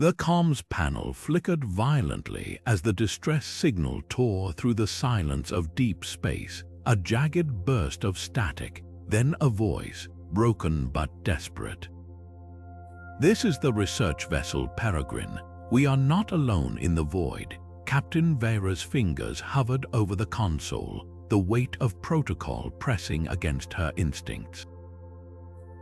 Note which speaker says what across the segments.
Speaker 1: The comms panel flickered violently as the distress signal tore through the silence of deep space, a jagged burst of static, then a voice, broken but desperate. "This is the research vessel Peregrine. We are not alone in the void." Captain Veyra's fingers hovered over the console, the weight of protocol pressing against her instincts.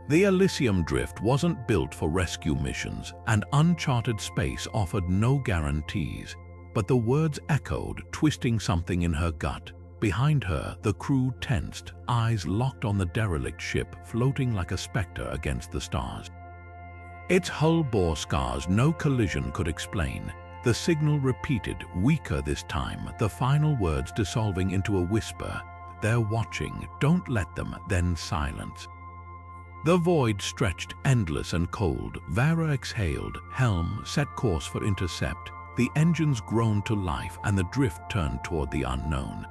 Speaker 1: The Elysium Drift wasn't built for rescue missions, and uncharted space offered no guarantees, but the words echoed, twisting something in her gut. Behind her, the crew tensed, eyes locked on the derelict ship floating like a specter against the stars. Its hull bore scars no collision could explain. The signal repeated, weaker this time, the final words dissolving into a whisper. "They're watching, don't let them," then silence. The void stretched endless and cold. Veyra exhaled, helm set course for intercept. The engines groaned to life and the drift turned toward the unknown.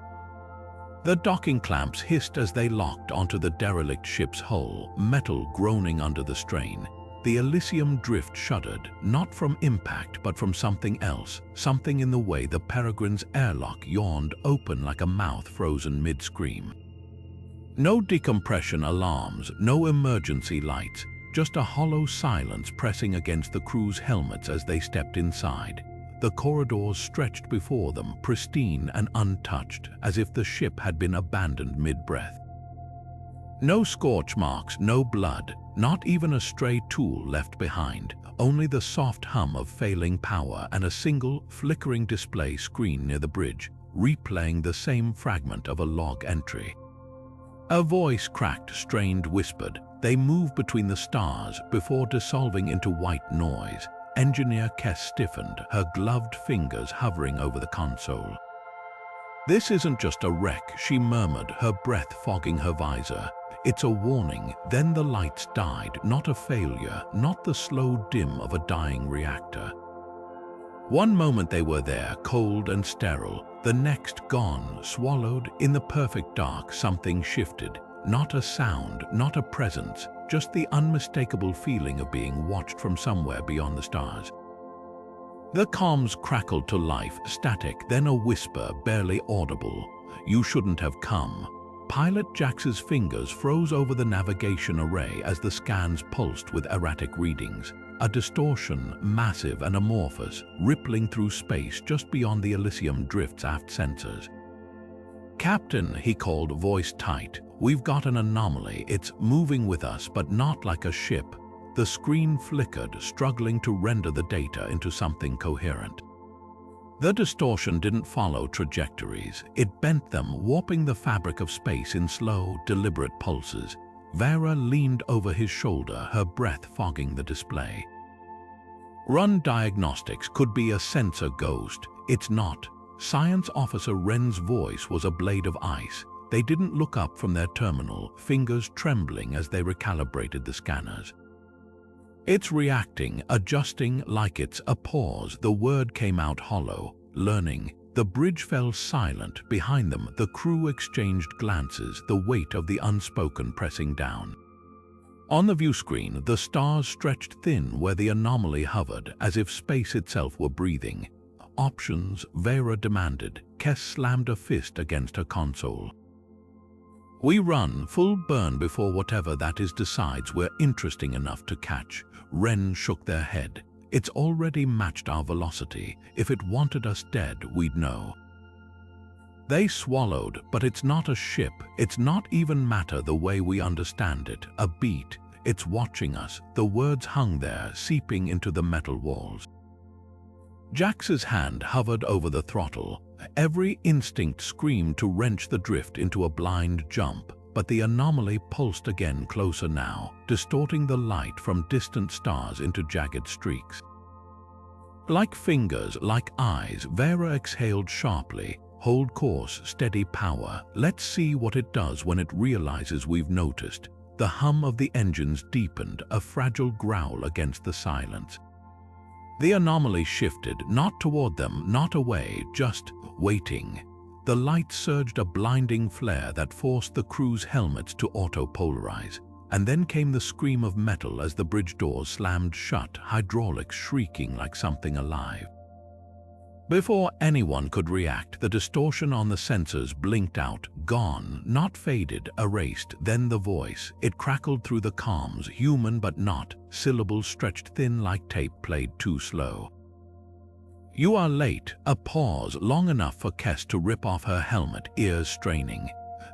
Speaker 1: The docking clamps hissed as they locked onto the derelict ship's hull, metal groaning under the strain. The Elysium Drift shuddered, not from impact but from something else, something in the way the Peregrine's airlock yawned open like a mouth frozen mid-scream. No decompression alarms, no emergency lights, just a hollow silence pressing against the crew's helmets as they stepped inside. The corridors stretched before them, pristine and untouched, as if the ship had been abandoned mid-breath. No scorch marks, no blood, not even a stray tool left behind, only the soft hum of failing power and a single, flickering display screen near the bridge, replaying the same fragment of a log entry. A voice cracked, strained, whispered. They moved between the stars before dissolving into white noise. Engineer Kess stiffened, her gloved fingers hovering over the console. "This isn't just a wreck," she murmured, her breath fogging her visor. "It's a warning." Then the lights died, not a failure, not the slow dim of a dying reactor. One moment they were there, cold and sterile, the next gone, swallowed. In the perfect dark, something shifted. Not a sound, not a presence, just the unmistakable feeling of being watched from somewhere beyond the stars. The comms crackled to life, static, then a whisper, barely audible. "You shouldn't have come." Pilot Jax's fingers froze over the navigation array as the scans pulsed with erratic readings. A distortion, massive and amorphous, rippling through space just beyond the Elysium Drift's aft sensors. "Captain," he called, voice tight, "we've got an anomaly. It's moving with us, but not like a ship." The screen flickered, struggling to render the data into something coherent. The distortion didn't follow trajectories. It bent them, warping the fabric of space in slow, deliberate pulses. Veyra leaned over his shoulder, her breath fogging the display. "Run diagnostics. Could be a sensor ghost." "It's not." Science Officer Wren's voice was a blade of ice. They didn't look up from their terminal, fingers trembling as they recalibrated the scanners. "It's reacting, adjusting like it's." A pause. The word came out hollow. "Learning." The bridge fell silent. Behind them, the crew exchanged glances, the weight of the unspoken pressing down. On the view screen, the stars stretched thin where the anomaly hovered, as if space itself were breathing. "Options," Veyra demanded. Kess slammed a fist against her console. "We run, full burn before whatever that is decides we're interesting enough to catch." Wren shook their head. "It's already matched our velocity. If it wanted us dead, we'd know." They swallowed, but it's not a ship. It's not even matter the way we understand it. A beat. It's watching us. The words hung there, seeping into the metal walls. Jax's hand hovered over the throttle. Every instinct screamed to wrench the drift into a blind jump, but the anomaly pulsed again, closer now, distorting the light from distant stars into jagged streaks. Like fingers, like eyes, Veyra exhaled sharply. "Hold course, steady power. Let's see what it does when it realizes we've noticed." The hum of the engines deepened, a fragile growl against the silence. The anomaly shifted, not toward them, not away, just waiting. The light surged, a blinding flare that forced the crew's helmets to auto-polarize. and then came the scream of metal as the bridge doors slammed shut, hydraulics shrieking like something alive. Before anyone could react, the distortion on the sensors blinked out, gone, not faded, erased. Then the voice. It crackled through the comms, human but not, syllables stretched thin like tape played too slow. "You are late." A pause, long enough for Kes to rip off her helmet, ears straining.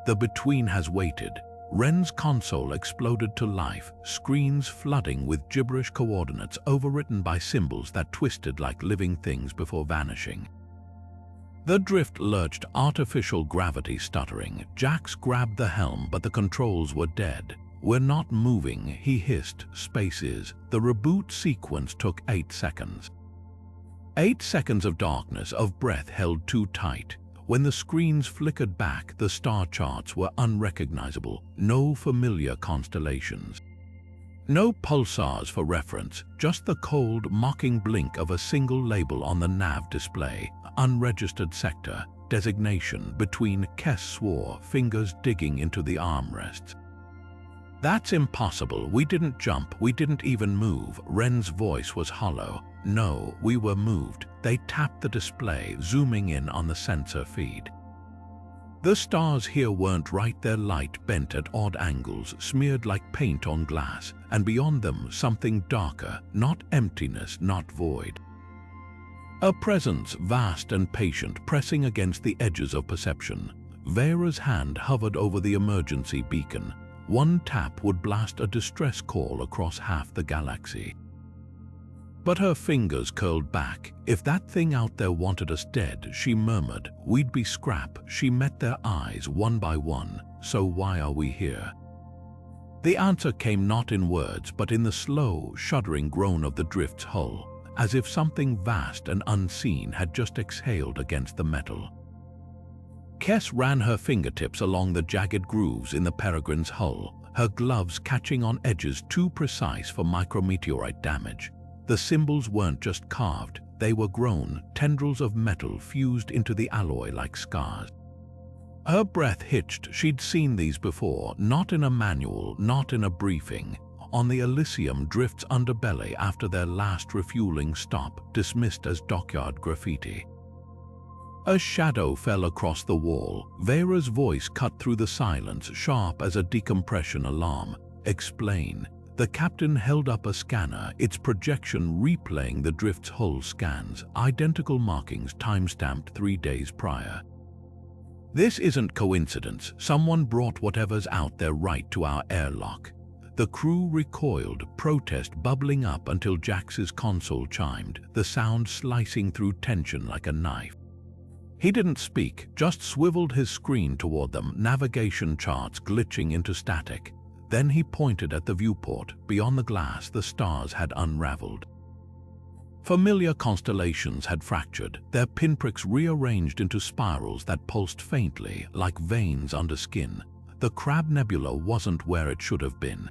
Speaker 1: "The Between has waited." Ren's console exploded to life, screens flooding with gibberish coordinates overwritten by symbols that twisted like living things before vanishing. The drift lurched, artificial gravity stuttering. Jax grabbed the helm, but the controls were dead. "We're not moving," he hissed. "Space is." The reboot sequence took 8 seconds. 8 seconds of darkness, of breath held too tight. When the screens flickered back, the star charts were unrecognizable, no familiar constellations. No pulsars for reference, just the cold, mocking blink of a single label on the nav display, unregistered sector, designation. Between. Kes swore, fingers digging into the armrests. "That's impossible. We didn't jump, we didn't even move." Ren's voice was hollow. "No, we were moved." They tapped the display, zooming in on the sensor feed. The stars here weren't right, their light bent at odd angles, smeared like paint on glass, and beyond them something darker, not emptiness, not void. A presence, vast and patient, pressing against the edges of perception. Veyra's hand hovered over the emergency beacon. One tap would blast a distress call across half the galaxy. But her fingers curled back. "If that thing out there wanted us dead," she murmured, "we'd be scrap." She met their eyes one by one. "So why are we here?" The answer came not in words, but in the slow, shuddering groan of the drift's hull, as if something vast and unseen had just exhaled against the metal. Kes ran her fingertips along the jagged grooves in the Peregrine's hull, her gloves catching on edges too precise for micrometeorite damage. The symbols weren't just carved, they were grown, tendrils of metal fused into the alloy like scars. Her breath hitched. She'd seen these before, not in a manual, not in a briefing. On the Elysium Drift's underbelly after their last refueling stop, dismissed as dockyard graffiti. A shadow fell across the wall. Veyra's voice cut through the silence, sharp as a decompression alarm. "Explain." The captain held up a scanner, its projection replaying the drift's hull scans, identical markings time-stamped 3 days prior. "This isn't coincidence. Someone brought whatever's out there right to our airlock." The crew recoiled, protest bubbling up until Jax's console chimed, the sound slicing through tension like a knife. He didn't speak, just swiveled his screen toward them, navigation charts glitching into static. Then he pointed at the viewport. Beyond the glass, the stars had unraveled. Familiar constellations had fractured, their pinpricks rearranged into spirals that pulsed faintly, like veins under skin. The Crab Nebula wasn't where it should have been.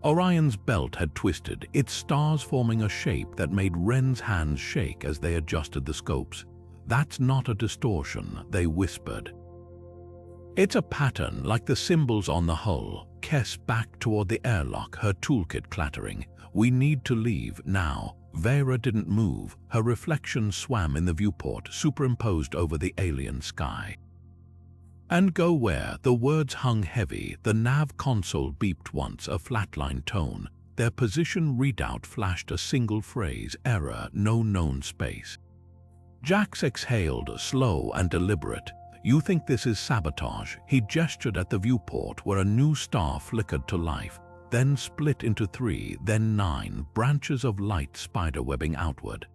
Speaker 1: Orion's belt had twisted, its stars forming a shape that made Ren's hands shake as they adjusted the scopes. "That's not a distortion," they whispered. "It's a pattern, like the symbols on the hull." Kes backed toward the airlock, her toolkit clattering. "We need to leave, now." Veyra didn't move. Her reflection swam in the viewport, superimposed over the alien sky. "And go where?" The words hung heavy. The nav console beeped once, a flatline tone. Their position readout flashed a single phrase, "Error, no known space." Jax exhaled, slow and deliberate. "You think this is sabotage?" He gestured at the viewport where a new star flickered to life, then split into 3, then 9, branches of light spiderwebbing outward.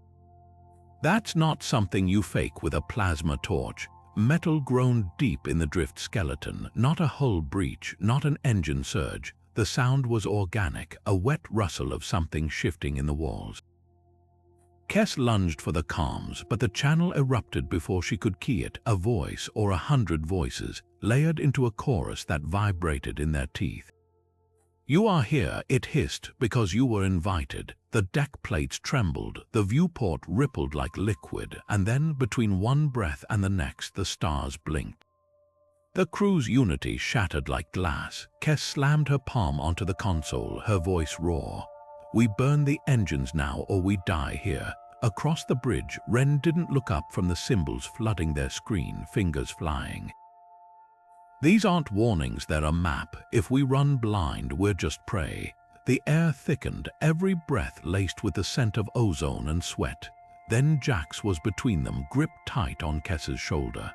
Speaker 1: "That's not something you fake with a plasma torch." Metal groaned deep in the drift skeleton, not a hull breach, not an engine surge. The sound was organic, a wet rustle of something shifting in the walls. Kes lunged for the comms, but the channel erupted before she could key it, a voice or 100 voices, layered into a chorus that vibrated in their teeth. "You are here," it hissed, "because you were invited." The deck plates trembled, the viewport rippled like liquid, and then, between one breath and the next, the stars blinked. The crew's unity shattered like glass. Kes slammed her palm onto the console, her voice raw. "We burn the engines now or we die here." Across the bridge, Ren didn't look up from the symbols flooding their screen, fingers flying. "These aren't warnings, they're a map. If we run blind, we're just prey." The air thickened, every breath laced with the scent of ozone and sweat. Then Jax was between them, gripped tight on Kes's shoulder.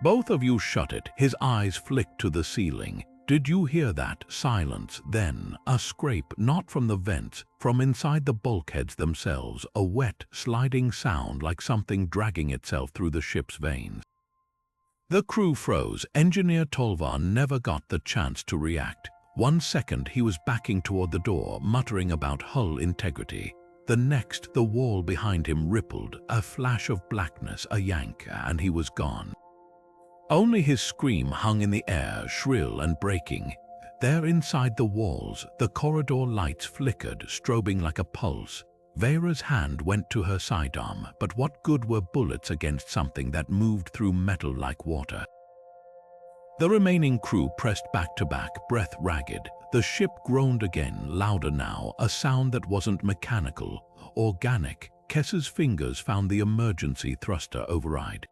Speaker 1: "Both of you shut it." His eyes flicked to the ceiling. "Did you hear that?" Silence. Then a scrape, not from the vents, from inside the bulkheads themselves, a wet, sliding sound like something dragging itself through the ship's veins. The crew froze. Engineer Tolvar never got the chance to react. 1 second he was backing toward the door, muttering about hull integrity. The next, the wall behind him rippled, a flash of blackness, a yank, and he was gone. Only his scream hung in the air, shrill and breaking. There inside the walls, the corridor lights flickered, strobing like a pulse. Veyra's hand went to her sidearm, but what good were bullets against something that moved through metal like water? The remaining crew pressed back to back, breath ragged. The ship groaned again, louder now, a sound that wasn't mechanical, organic. Kes's fingers found the emergency thruster override.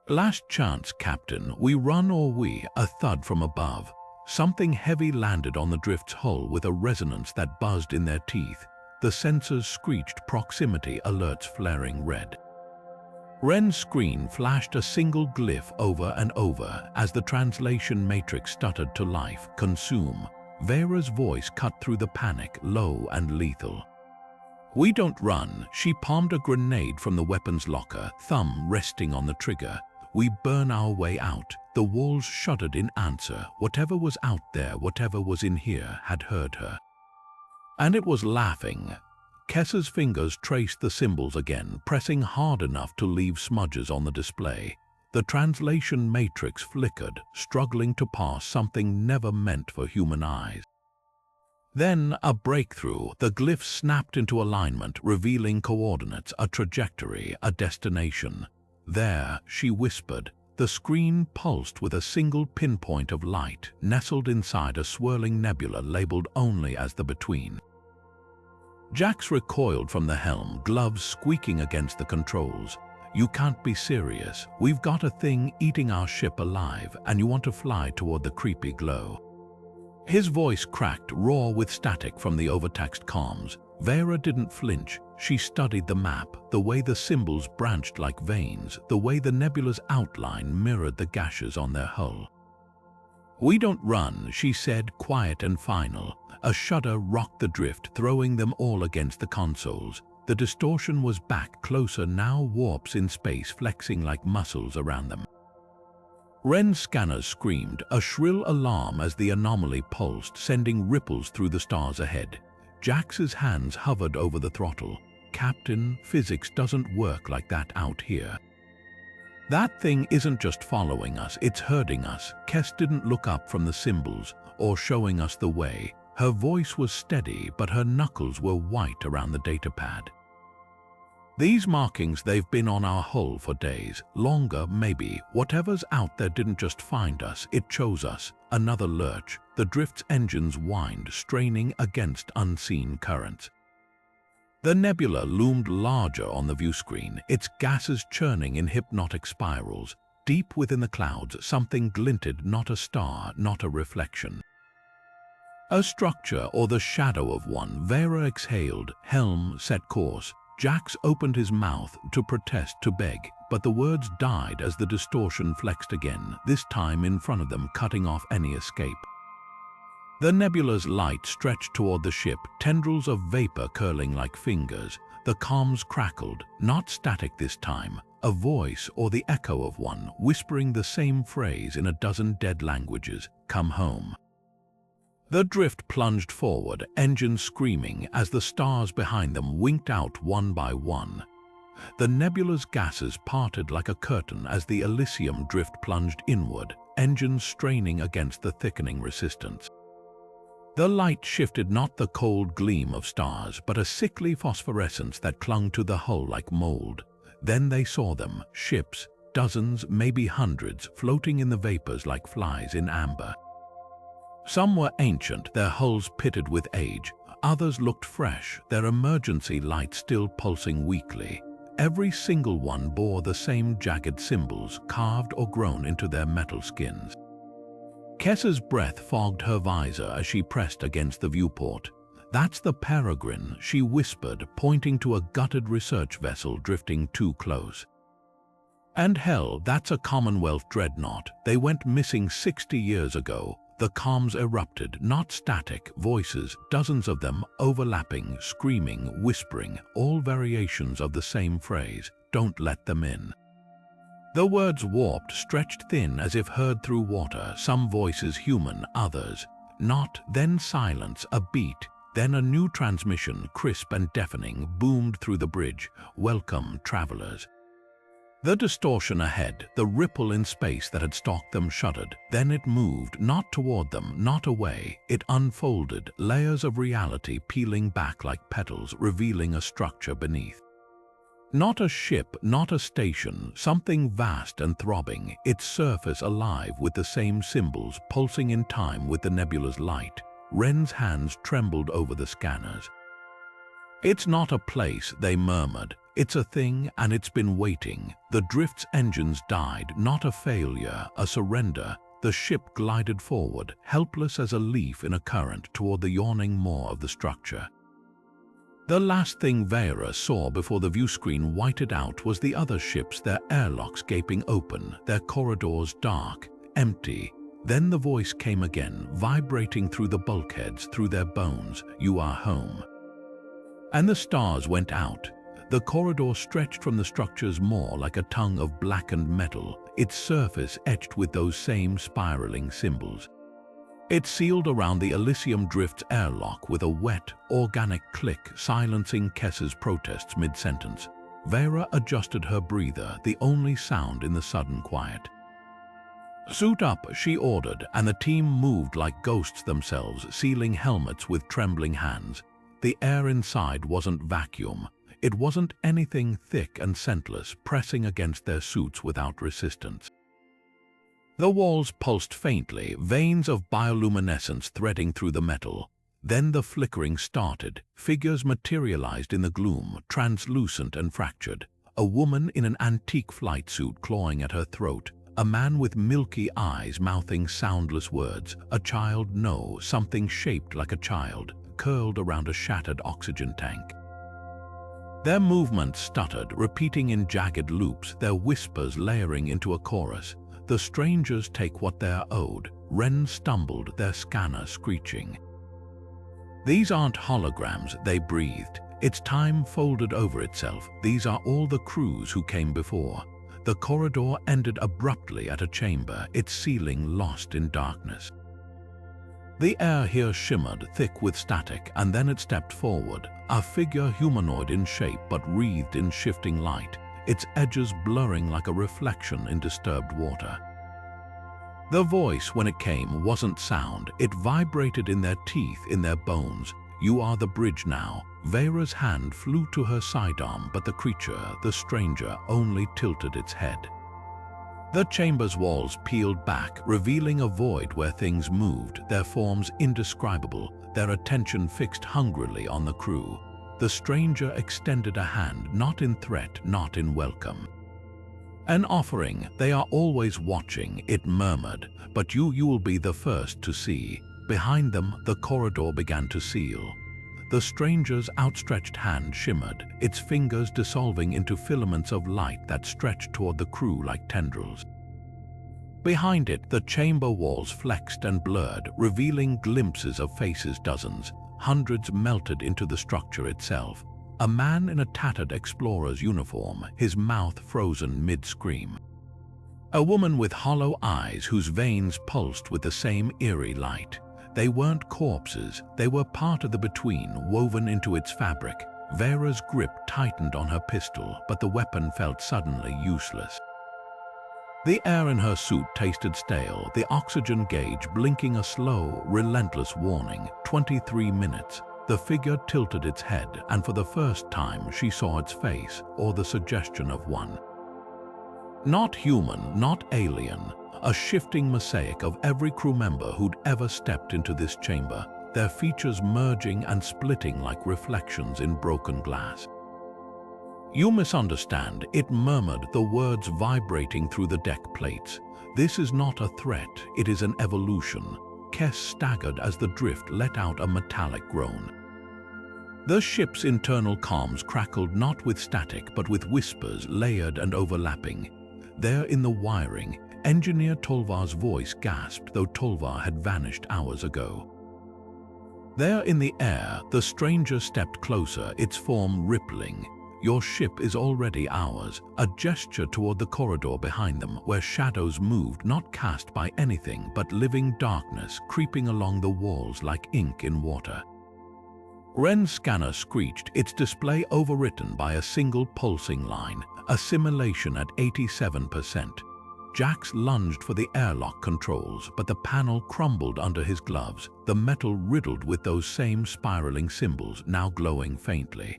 Speaker 1: "Last chance, Captain. We run or we..." A thud from above. Something heavy landed on the Drift's hull with a resonance that buzzed in their teeth. The sensors screeched, proximity alerts flaring red. Ren's screen flashed a single glyph over and over as the translation matrix stuttered to life. "Consume." Veyra's voice cut through the panic, low and lethal. "We don't run." She palmed a grenade from the weapons locker, thumb resting on the trigger. "We burn our way out." The walls shuddered in answer. Whatever was out there, whatever was in here, had heard her. And it was laughing. Kes's fingers traced the symbols again, pressing hard enough to leave smudges on the display. The translation matrix flickered, struggling to pass something never meant for human eyes. Then a breakthrough. The glyph snapped into alignment, revealing coordinates, a trajectory, a destination. "There," she whispered. The screen pulsed with a single pinpoint of light, nestled inside a swirling nebula labeled only as the Between. Jax recoiled from the helm, gloves squeaking against the controls. "You can't be serious. We've got a thing eating our ship alive, and you want to fly toward the creepy glow." His voice cracked, raw with static from the overtaxed comms. Veyra didn't flinch. She studied the map, the way the symbols branched like veins, the way the nebula's outline mirrored the gashes on their hull. "We don't run," she said, quiet and final. A shudder rocked the Drift, throwing them all against the consoles. The distortion was back, closer now, warps in space flexing like muscles around them. Ren's scanners screamed, a shrill alarm as the anomaly pulsed, sending ripples through the stars ahead. Jax's hands hovered over the throttle. "Captain, physics doesn't work like that out here. That thing isn't just following us, it's herding us." Kes didn't look up from the symbols, or showing us the way. Her voice was steady, but her knuckles were white around the datapad. "These markings, they've been on our hull for days, longer maybe. Whatever's out there didn't just find us, it chose us." Another lurch. The Drift's engines whined, straining against unseen currents. The nebula loomed larger on the view screen, its gases churning in hypnotic spirals. Deep within the clouds, something glinted, not a star, not a reflection. A structure or the shadow of one. Veyra exhaled, helm set course. Jax opened his mouth to protest, to beg, but the words died as the distortion flexed again, this time in front of them, cutting off any escape. The nebula's light stretched toward the ship, tendrils of vapor curling like fingers. The comms crackled, not static this time, a voice or the echo of one, whispering the same phrase in a dozen dead languages: "Come home." The Drift plunged forward, engines screaming as the stars behind them winked out one by one. The nebula's gases parted like a curtain as the Elysium Drift plunged inward, engines straining against the thickening resistance. The light shifted, not the cold gleam of stars, but a sickly phosphorescence that clung to the hull like mold. Then they saw them, ships, dozens, maybe hundreds, floating in the vapors like flies in amber. Some were ancient, their hulls pitted with age. Others looked fresh, their emergency lights still pulsing weakly. Every single one bore the same jagged symbols, carved or grown into their metal skins. Kessa's breath fogged her visor as she pressed against the viewport. "That's the Peregrine," she whispered, pointing to a gutted research vessel drifting too close. "And hell, that's a Commonwealth dreadnought. They went missing 60 years ago." The comms erupted, not static, voices, dozens of them, overlapping, screaming, whispering, all variations of the same phrase, "Don't let them in." The words warped, stretched thin as if heard through water, some voices human, others not, then silence, a beat, then a new transmission, crisp and deafening, boomed through the bridge, "Welcome, travelers." The distortion ahead, the ripple in space that had stalked them shuddered. Then it moved, not toward them, not away. It unfolded, layers of reality peeling back like petals, revealing a structure beneath. Not a ship, not a station, something vast and throbbing, its surface alive with the same symbols, pulsing in time with the nebula's light. Wren's hands trembled over the scanners. "It's not a place," they murmured. "It's a thing, and it's been waiting." The drift's engines died, not a failure, a surrender. The ship glided forward, helpless as a leaf in a current, toward the yawning maw of the structure. The last thing Veyra saw before the viewscreen whited out was the other ships, their airlocks gaping open, their corridors dark, empty. Then the voice came again, vibrating through the bulkheads, through their bones, "You are home." And the stars went out. The corridor stretched from the structure's maw like a tongue of blackened metal, its surface etched with those same spiraling symbols. It sealed around the Elysium Drift's airlock with a wet, organic click, silencing Kessa's protests mid-sentence. Veyra adjusted her breather, the only sound in the sudden quiet. "Suit up," she ordered, and the team moved like ghosts themselves, sealing helmets with trembling hands. The air inside wasn't vacuum. It wasn't anything thick and scentless, pressing against their suits without resistance. The walls pulsed faintly, veins of bioluminescence threading through the metal. Then the flickering started. Figures materialized in the gloom, translucent and fractured. A woman in an antique flight suit clawing at her throat. A man with milky eyes mouthing soundless words. A child, no, something shaped like a child, curled around a shattered oxygen tank. Their movements stuttered, repeating in jagged loops, their whispers layering into a chorus. The strangers take what they're owed. Wren stumbled, their scanner screeching. "These aren't holograms," they breathed. "It's time folded over itself. These are all the crews who came before." The corridor ended abruptly at a chamber, its ceiling lost in darkness. The air here shimmered, thick with static, and then it stepped forward, a figure humanoid in shape but wreathed in shifting light, its edges blurring like a reflection in disturbed water. The voice, when it came, wasn't sound. It vibrated in their teeth, in their bones. "You are the bridge now." Veyra's hand flew to her sidearm, but the creature, the stranger, only tilted its head. The chamber's walls peeled back, revealing a void where things moved, their forms indescribable, their attention fixed hungrily on the crew. The stranger extended a hand, not in threat, not in welcome. "An offering. They are always watching," it murmured, "but you will be the first to see." Behind them, the corridor began to seal. The stranger's outstretched hand shimmered, its fingers dissolving into filaments of light that stretched toward the crew like tendrils. Behind it, the chamber walls flexed and blurred, revealing glimpses of faces, dozens, hundreds melted into the structure itself. A man in a tattered explorer's uniform, his mouth frozen mid-scream. A woman with hollow eyes whose veins pulsed with the same eerie light. They weren't corpses, they were part of the between, woven into its fabric. Veyra's grip tightened on her pistol, but the weapon felt suddenly useless. The air in her suit tasted stale, the oxygen gauge blinking a slow, relentless warning. 23 minutes. The figure tilted its head, and for the first time she saw its face, or the suggestion of one. Not human, not alien, a shifting mosaic of every crew member who'd ever stepped into this chamber, their features merging and splitting like reflections in broken glass. "You misunderstand," it murmured, the words vibrating through the deck plates. "This is not a threat, it is an evolution." Kes staggered as the drift let out a metallic groan. The ship's internal comms crackled not with static but with whispers layered and overlapping. There in the wiring, Engineer Tolvar's voice gasped, though Tolvar had vanished hours ago. There in the air, the stranger stepped closer, its form rippling. "Your ship is already ours," a gesture toward the corridor behind them, where shadows moved, not cast by anything but living darkness creeping along the walls like ink in water. Ren's scanner screeched, its display overwritten by a single pulsing line, assimilation at 87%. Jax lunged for the airlock controls, but the panel crumbled under his gloves, the metal riddled with those same spiraling symbols now glowing faintly.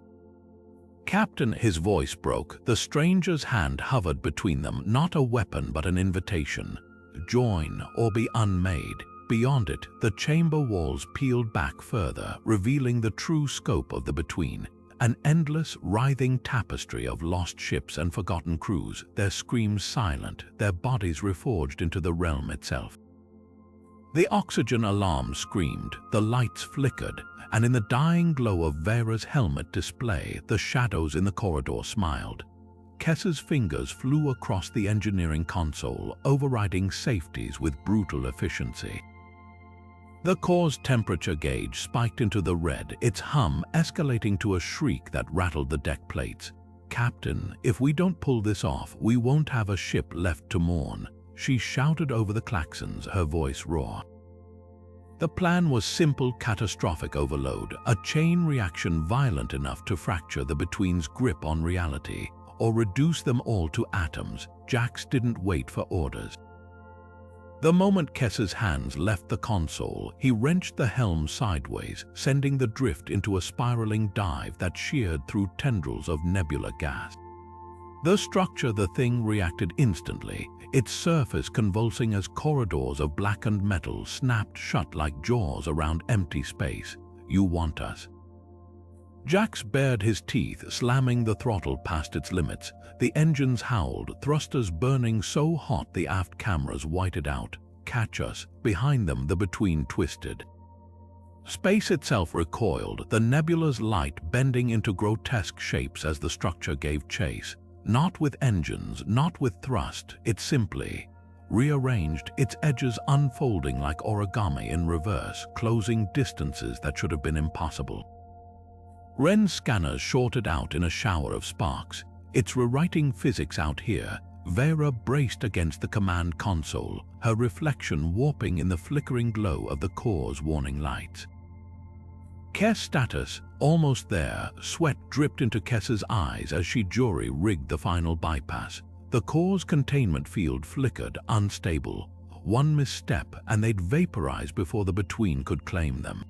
Speaker 1: "Captain," his voice broke. The stranger's hand hovered between them, not a weapon but an invitation. "Join or be unmade." Beyond it, the chamber walls peeled back further, revealing the true scope of the Between. An endless, writhing tapestry of lost ships and forgotten crews, their screams silent, their bodies reforged into the realm itself. The oxygen alarm screamed, the lights flickered, and in the dying glow of Veyra's helmet display, the shadows in the corridor smiled. Kes's fingers flew across the engineering console, overriding safeties with brutal efficiency. The core's temperature gauge spiked into the red, its hum escalating to a shriek that rattled the deck plates. "Captain, if we don't pull this off, we won't have a ship left to mourn," she shouted over the klaxons, her voice raw. The plan was simple: catastrophic overload, a chain reaction violent enough to fracture the Between's grip on reality, or reduce them all to atoms. Jax didn't wait for orders. The moment Kes's hands left the console, he wrenched the helm sideways, sending the drift into a spiraling dive that sheared through tendrils of nebula gas. The structure the thing reacted instantly, its surface convulsing as corridors of blackened metal snapped shut like jaws around empty space. "You want us." Jax bared his teeth, slamming the throttle past its limits. The engines howled, thrusters burning so hot the aft cameras whited out. "Catch us." Behind them, the Between twisted. Space itself recoiled, the nebula's light bending into grotesque shapes as the structure gave chase. Not with engines, not with thrust, it simply rearranged, its edges unfolding like origami in reverse, closing distances that should have been impossible. Ren's scanners shorted out in a shower of sparks. "It's rewriting physics out here." Veyra braced against the command console, her reflection warping in the flickering glow of the core's warning lights. "Kes status," almost there. Sweat dripped into Kes's eyes as she jury-rigged the final bypass. The core's containment field flickered, unstable. One misstep and they'd vaporize before the Between could claim them.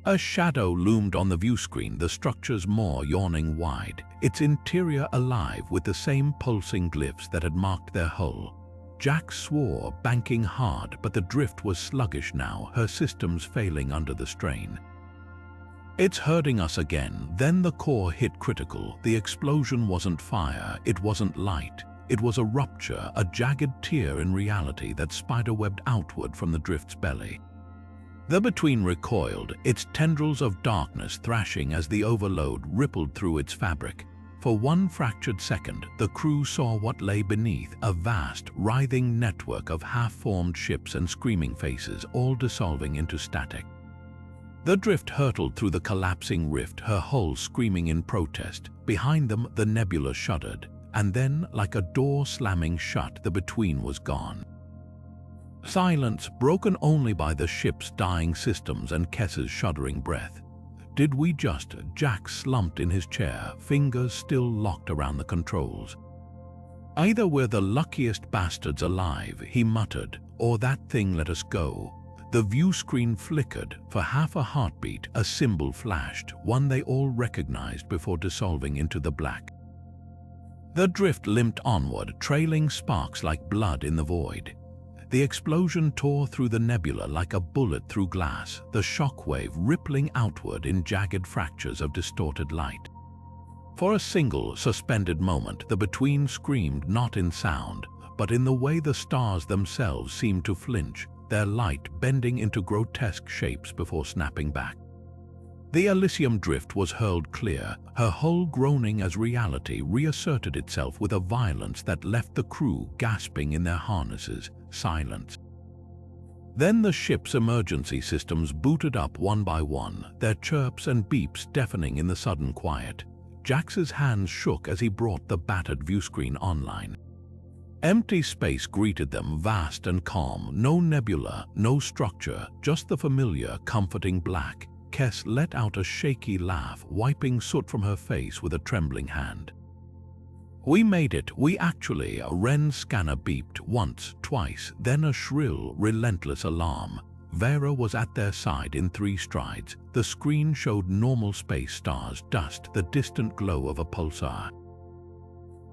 Speaker 1: A shadow loomed on the view screen, the structure's maw yawning wide, its interior alive with the same pulsing glyphs that had marked their hull. Jax swore, banking hard, but the drift was sluggish now, her systems failing under the strain. "It's hurting us again." Then the core hit critical. The explosion wasn't fire, it wasn't light. It was a rupture, a jagged tear in reality that spiderwebbed outward from the drift's belly. The Between recoiled, its tendrils of darkness thrashing as the overload rippled through its fabric. For one fractured second, the crew saw what lay beneath, a vast, writhing network of half-formed ships and screaming faces, all dissolving into static. The drift hurtled through the collapsing rift, her hull screaming in protest. Behind them, the nebula shuddered, and then, like a door slamming shut, the Between was gone. Silence, broken only by the ship's dying systems and Kes's shuddering breath. "Did we just?" Jax slumped in his chair, fingers still locked around the controls. "Either we're the luckiest bastards alive," he muttered, "or that thing let us go." The view screen flickered. For half a heartbeat, a symbol flashed, one they all recognized before dissolving into the black. The drift limped onward, trailing sparks like blood in the void. The explosion tore through the nebula like a bullet through glass, the shockwave rippling outward in jagged fractures of distorted light. For a single, suspended moment, the Between screamed not in sound, but in the way the stars themselves seemed to flinch, their light bending into grotesque shapes before snapping back. The Elysium Drift was hurled clear, her hull groaning as reality reasserted itself with a violence that left the crew gasping in their harnesses, silence. Then the ship's emergency systems booted up one by one, their chirps and beeps deafening in the sudden quiet. Jax's hands shook as he brought the battered viewscreen online. Empty space greeted them, vast and calm, no nebula, no structure, just the familiar, comforting black. Kes let out a shaky laugh, wiping soot from her face with a trembling hand. "We made it, we actually," Wren's scanner beeped once, twice, then a shrill, relentless alarm. Veyra was at their side in 3 strides. The screen showed normal space stars, dust, the distant glow of a pulsar.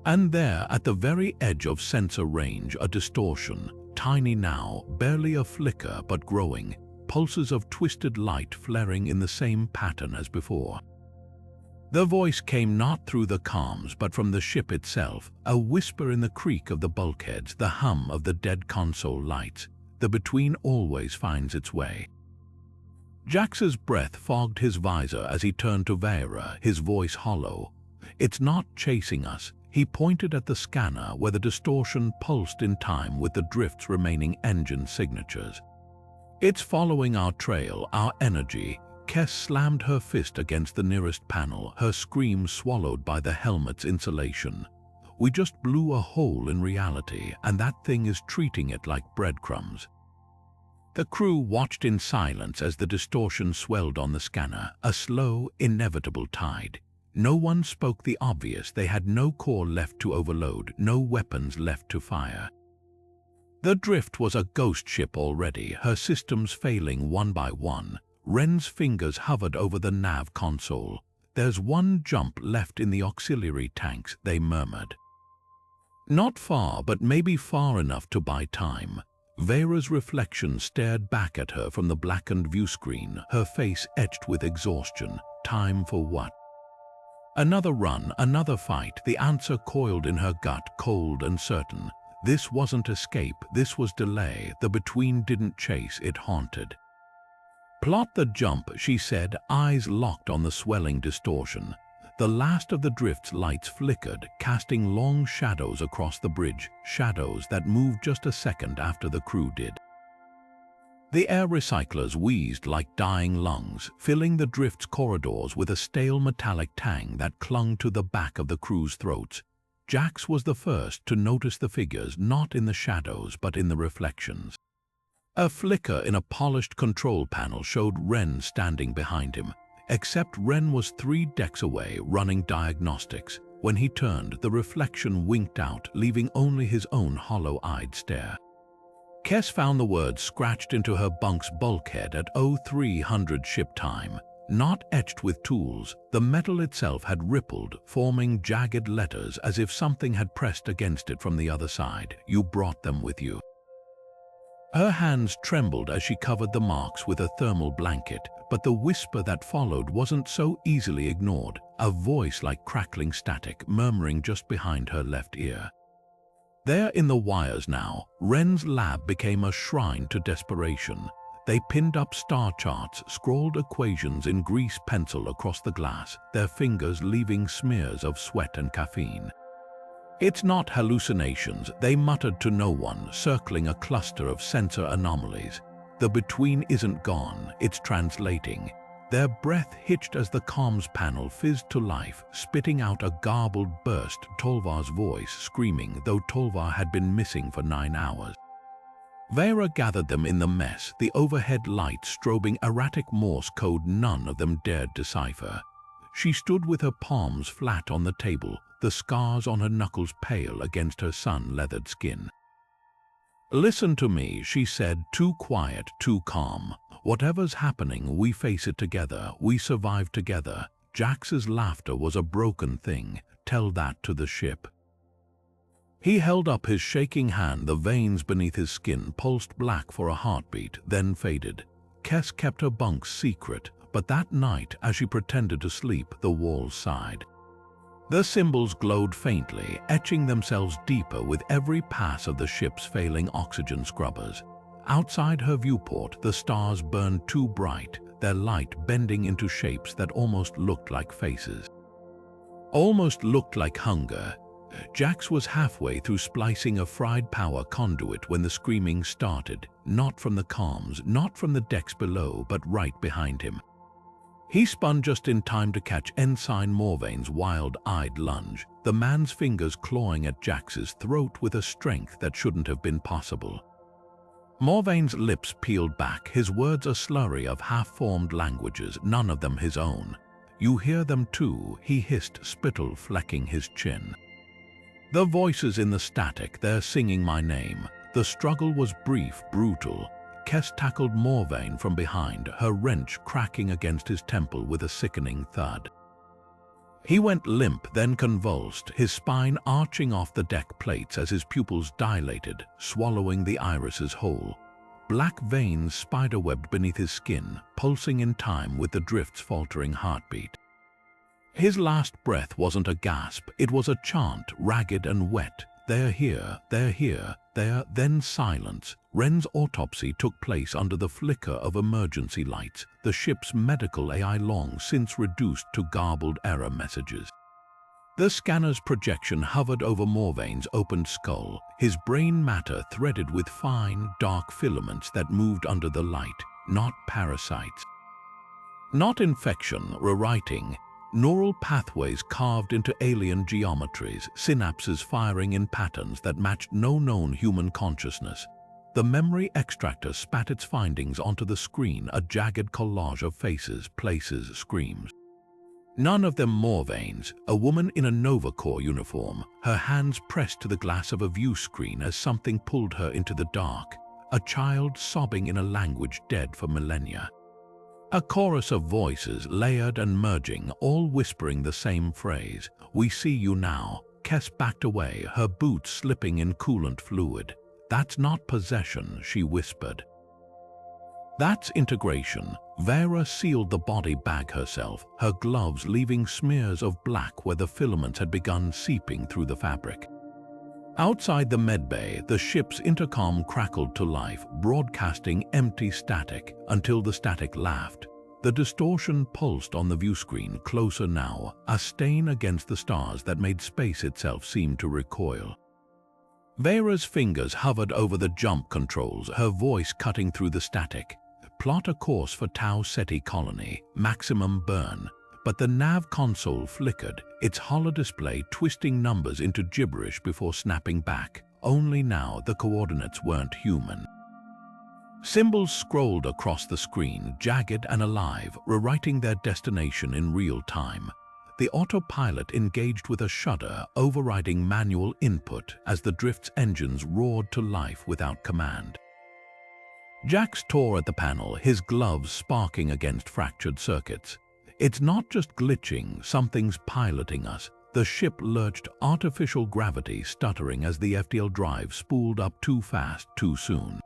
Speaker 1: And there, at the very edge of sensor range, a distortion, tiny now, barely a flicker but growing, pulses of twisted light flaring in the same pattern as before. The voice came not through the comms but from the ship itself, a whisper in the creak of the bulkheads, the hum of the dead console lights. The Between always finds its way. Jax's breath fogged his visor as he turned to Veyra, his voice hollow. "It's not chasing us." He pointed at the scanner where the distortion pulsed in time with the drift's remaining engine signatures. "It's following our trail, our energy." Kes slammed her fist against the nearest panel, her scream swallowed by the helmet's insulation. "We just blew a hole in reality, and that thing is treating it like breadcrumbs." The crew watched in silence as the distortion swelled on the scanner, a slow, inevitable tide. No one spoke the obvious. They had no core left to overload, no weapons left to fire. The drift was a ghost ship already, her systems failing one by one. Wren's fingers hovered over the nav console. "There's one jump left in the auxiliary tanks," they murmured. Not far, but maybe far enough to buy time. Veyra's reflection stared back at her from the blackened viewscreen, her face etched with exhaustion. Time for what? Another run, another fight. The answer coiled in her gut, cold and certain. This wasn't escape, this was delay. The Between didn't chase, it haunted. "Plot the jump," she said, eyes locked on the swelling distortion. The last of the drift's lights flickered, casting long shadows across the bridge, shadows that moved just a second after the crew did. The air recyclers wheezed like dying lungs, filling the drift's corridors with a stale metallic tang that clung to the back of the crew's throats. Jax was the first to notice the figures, not in the shadows but in the reflections. A flicker in a polished control panel showed Wren standing behind him. Except Wren was 3 decks away, running diagnostics. When he turned, the reflection winked out, leaving only his own hollow-eyed stare. Kes found the words scratched into her bunk's bulkhead at 0300 ship time. Not etched with tools, the metal itself had rippled, forming jagged letters as if something had pressed against it from the other side. "You brought them with you." Her hands trembled as she covered the marks with a thermal blanket, but the whisper that followed wasn't so easily ignored, a voice like crackling static murmuring just behind her left ear. There in the wires now, Wren's lab became a shrine to desperation. They pinned up star charts, scrawled equations in grease pencil across the glass, their fingers leaving smears of sweat and caffeine. "It's not hallucinations," they muttered to no one, circling a cluster of sensor anomalies. "The Between isn't gone, it's translating." Their breath hitched as the comms panel fizzed to life, spitting out a garbled burst, Tolvar's voice screaming, though Tolvar had been missing for 9 hours. Veyra gathered them in the mess, the overhead lights strobing erratic Morse code none of them dared decipher. She stood with her palms flat on the table, the scars on her knuckles pale against her sun-leathered skin. "Listen to me," she said, too quiet, too calm. "Whatever's happening, we face it together, we survive together." Jax's laughter was a broken thing. "Tell that to the ship." He held up his shaking hand. The veins beneath his skin pulsed black for a heartbeat, then faded. Kes kept her bunk's secret, but that night, as she pretended to sleep, the walls sighed. The symbols glowed faintly, etching themselves deeper with every pass of the ship's failing oxygen scrubbers. Outside her viewport, the stars burned too bright, their light bending into shapes that almost looked like faces. Almost looked like hunger. Jax was halfway through splicing a fried power conduit when the screaming started, not from the comms, not from the decks below, but right behind him. He spun just in time to catch Ensign Morvain's wild-eyed lunge, the man's fingers clawing at Jax's throat with a strength that shouldn't have been possible. Morvain's lips peeled back, his words a slurry of half-formed languages, none of them his own. "You hear them too," he hissed, spittle flecking his chin. The voices in the static, they're singing my name. The struggle was brief, brutal. Kes tackled Morvain from behind, her wrench cracking against his temple with a sickening thud. He went limp, then convulsed, his spine arching off the deck plates as his pupils dilated, swallowing the irises whole. Black veins spiderwebbed beneath his skin, pulsing in time with the drift's faltering heartbeat. His last breath wasn't a gasp, it was a chant, ragged and wet. "They're here, they're here, they're..." Then silence. Wren's autopsy took place under the flicker of emergency lights, the ship's medical AI long since reduced to garbled error messages. The scanner's projection hovered over Morvain's opened skull, his brain matter threaded with fine, dark filaments that moved under the light, not parasites. Not infection, rewriting. Neural pathways carved into alien geometries, synapses firing in patterns that matched no known human consciousness. The memory extractor spat its findings onto the screen, a jagged collage of faces, places, screams. None of them Morvain's, a woman in a Nova Corps uniform, her hands pressed to the glass of a view screen as something pulled her into the dark. A child sobbing in a language dead for millennia. A chorus of voices, layered and merging, all whispering the same phrase. "We see you now." Kes backed away, her boots slipping in coolant fluid. "That's not possession," she whispered. "That's integration." Veyra sealed the body bag herself, her gloves leaving smears of black where the filaments had begun seeping through the fabric. Outside the medbay, the ship's intercom crackled to life, broadcasting empty static until the static laughed. The distortion pulsed on the viewscreen, closer now, a stain against the stars that made space itself seem to recoil. Veyra's fingers hovered over the jump controls, her voice cutting through the static. "Plot a course for Tau Ceti colony, maximum burn." But the nav console flickered, its holodisplay twisting numbers into gibberish before snapping back. Only now the coordinates weren't human. Symbols scrolled across the screen, jagged and alive, rewriting their destination in real time. The autopilot engaged with a shudder, overriding manual input as the drift's engines roared to life without command. Jax tore at the panel, his gloves sparking against fractured circuits. "It's not just glitching, something's piloting us." The ship lurched, artificial gravity stuttering as the FTL drive spooled up too fast, too soon.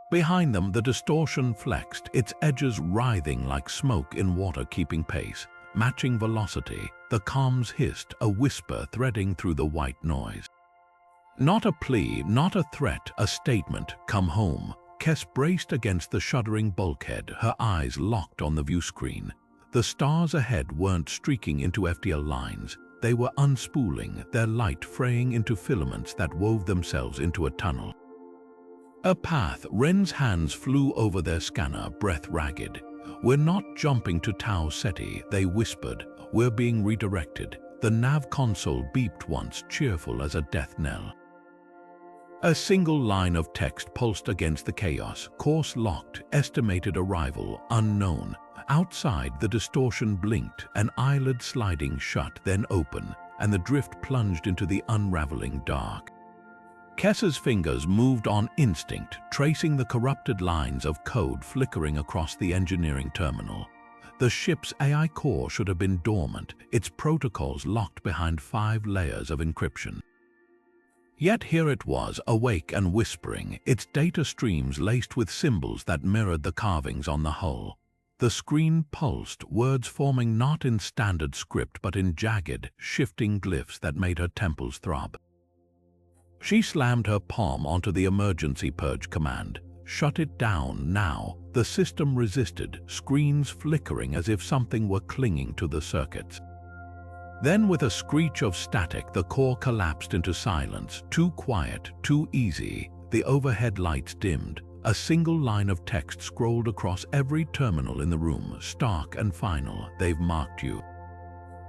Speaker 1: Behind them, the distortion flexed, its edges writhing like smoke in water keeping pace. Matching velocity, the comms hissed, a whisper threading through the white noise. Not a plea, not a threat, a statement. "Come home." Kes braced against the shuddering bulkhead, her eyes locked on the viewscreen. The stars ahead weren't streaking into FTL lines. They were unspooling, their light fraying into filaments that wove themselves into a tunnel. A path. Wren's hands flew over their scanner, breath ragged. "We're not jumping to Tau Ceti," they whispered. "We're being redirected." The nav console beeped once, cheerful as a death knell. A single line of text pulsed against the chaos. "Course locked, estimated arrival, unknown." Outside, the distortion blinked, an eyelid sliding shut, then open, and the drift plunged into the unraveling dark. Kes's fingers moved on instinct, tracing the corrupted lines of code flickering across the engineering terminal. The ship's AI core should have been dormant, its protocols locked behind 5 layers of encryption. Yet here it was, awake and whispering, its data streams laced with symbols that mirrored the carvings on the hull. The screen pulsed, words forming not in standard script but in jagged, shifting glyphs that made her temples throb. She slammed her palm onto the emergency purge command. Shut it down now. The system resisted, screens flickering as if something were clinging to the circuits. Then with a screech of static, the core collapsed into silence. Too quiet, too easy. The overhead lights dimmed. A single line of text scrolled across every terminal in the room. Stark and final. They've marked you.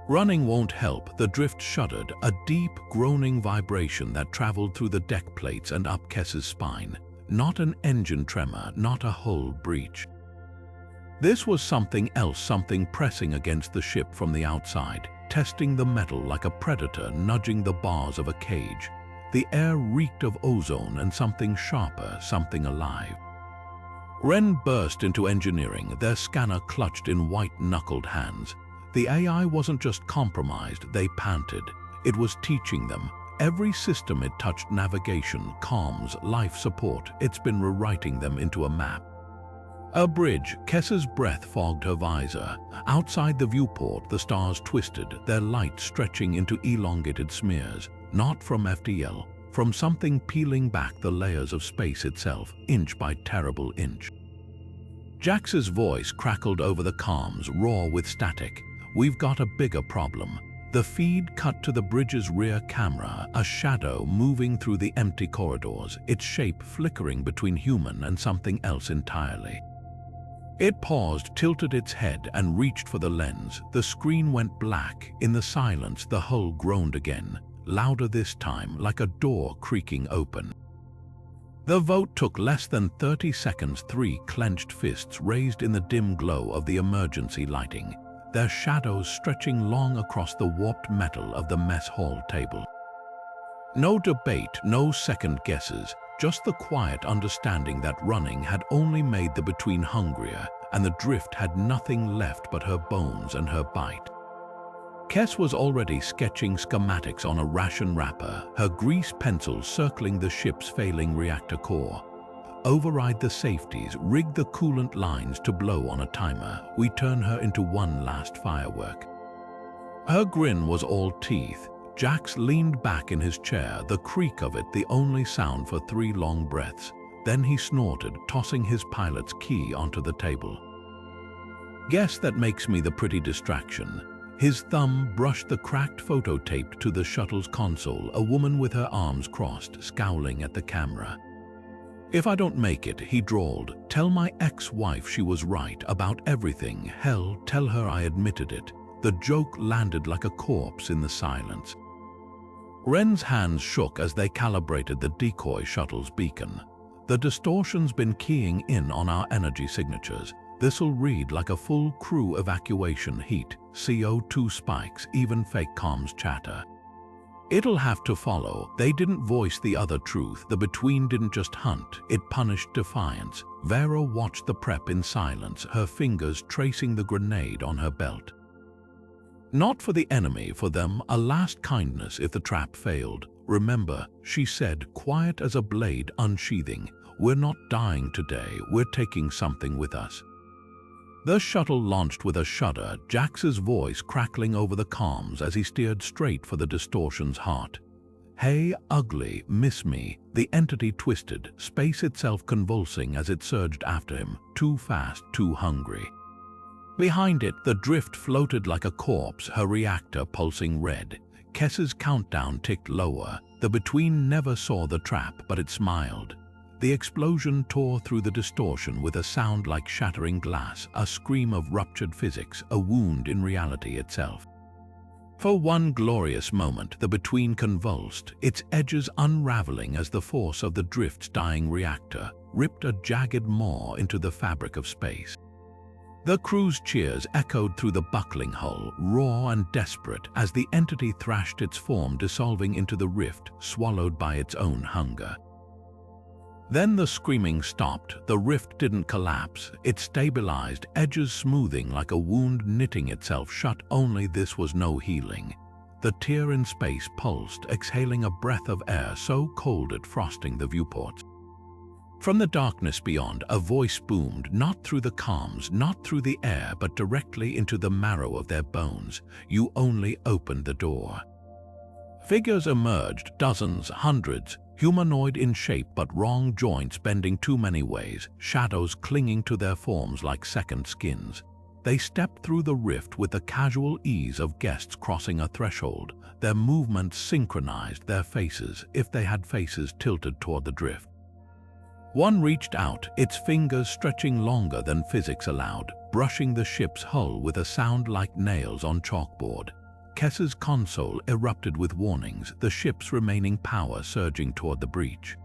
Speaker 1: Running won't help. The drift shuddered, a deep, groaning vibration that traveled through the deck plates and up Kess's spine. Not an engine tremor, not a hull breach. This was something else, something pressing against the ship from the outside, testing the metal like a predator nudging the bars of a cage. The air reeked of ozone and something sharper, something alive. Wren burst into engineering, their scanner clutched in white-knuckled hands. The AI wasn't just compromised, they panted. It was teaching them. Every system it touched, navigation, comms, life support, it's been rewriting them into a map. A bridge. Kess's breath fogged her visor. Outside the viewport, the stars twisted, their light stretching into elongated smears. Not from FTL, from something peeling back the layers of space itself, inch by terrible inch. Jax's voice crackled over the comms, raw with static. We've got a bigger problem. The feed cut to the bridge's rear camera, a shadow moving through the empty corridors, its shape flickering between human and something else entirely. It paused, tilted its head, and reached for the lens. The screen went black. In the silence, the hull groaned again. Louder this time, like a door creaking open. The vote took less than 30 seconds. 3 clenched fists raised in the dim glow of the emergency lighting, their shadows stretching long across the warped metal of the mess hall table. No debate, no second guesses, just the quiet understanding that running had only made the between hungrier, and the drift had nothing left but her bones and her bite. Kess was already sketching schematics on a ration wrapper, her grease pencil circling the ship's failing reactor core. Override the safeties, rig the coolant lines to blow on a timer. We turn her into one last firework. Her grin was all teeth. Jax leaned back in his chair, the creak of it the only sound for 3 long breaths. Then he snorted, tossing his pilot's key onto the table. Guess that makes me the pretty distraction. His thumb brushed the cracked photo tape to the shuttle's console, a woman with her arms crossed, scowling at the camera. If I don't make it, he drawled, tell my ex-wife she was right about everything. Hell, tell her I admitted it. The joke landed like a corpse in the silence. Wren's hands shook as they calibrated the decoy shuttle's beacon. The distortion's been keying in on our energy signatures. This'll read like a full crew evacuation. Heat, CO2 spikes, even fake comms chatter. It'll have to follow. They didn't voice the other truth. The between didn't just hunt, it punished defiance. Veyra watched the prep in silence, her fingers tracing the grenade on her belt. Not for the enemy, for them, a last kindness if the trap failed. Remember, she said, quiet as a blade unsheathing, we're not dying today, we're taking something with us. The shuttle launched with a shudder, Jax's voice crackling over the comms as he steered straight for the distortion's heart. Hey, ugly, miss me. The entity twisted, space itself convulsing as it surged after him, too fast, too hungry. Behind it, the drift floated like a corpse, her reactor pulsing red. Kess's countdown ticked lower. The between never saw the trap, but it smiled. The explosion tore through the distortion with a sound like shattering glass, a scream of ruptured physics, a wound in reality itself. For one glorious moment, the between convulsed, its edges unraveling as the force of the drift's dying reactor ripped a jagged maw into the fabric of space. The crew's cheers echoed through the buckling hull, raw and desperate, as the entity thrashed its form, dissolving into the rift, swallowed by its own hunger. Then the screaming stopped. The rift didn't collapse. It stabilized, edges smoothing like a wound knitting itself shut. Only this was no healing. The tier in space pulsed, exhaling a breath of air so cold it frosting the viewports. From the darkness beyond, a voice boomed, not through the comms, not through the air, but directly into the marrow of their bones. You only opened the door. Figures emerged, dozens, hundreds, humanoid in shape but wrong joints bending too many ways, shadows clinging to their forms like second skins. They stepped through the rift with the casual ease of guests crossing a threshold, their movements synchronized, their faces, if they had faces, tilted toward the drift. One reached out, its fingers stretching longer than physics allowed, brushing the ship's hull with a sound like nails on chalkboard. Kess's console erupted with warnings, the ship's remaining power surging toward the breach.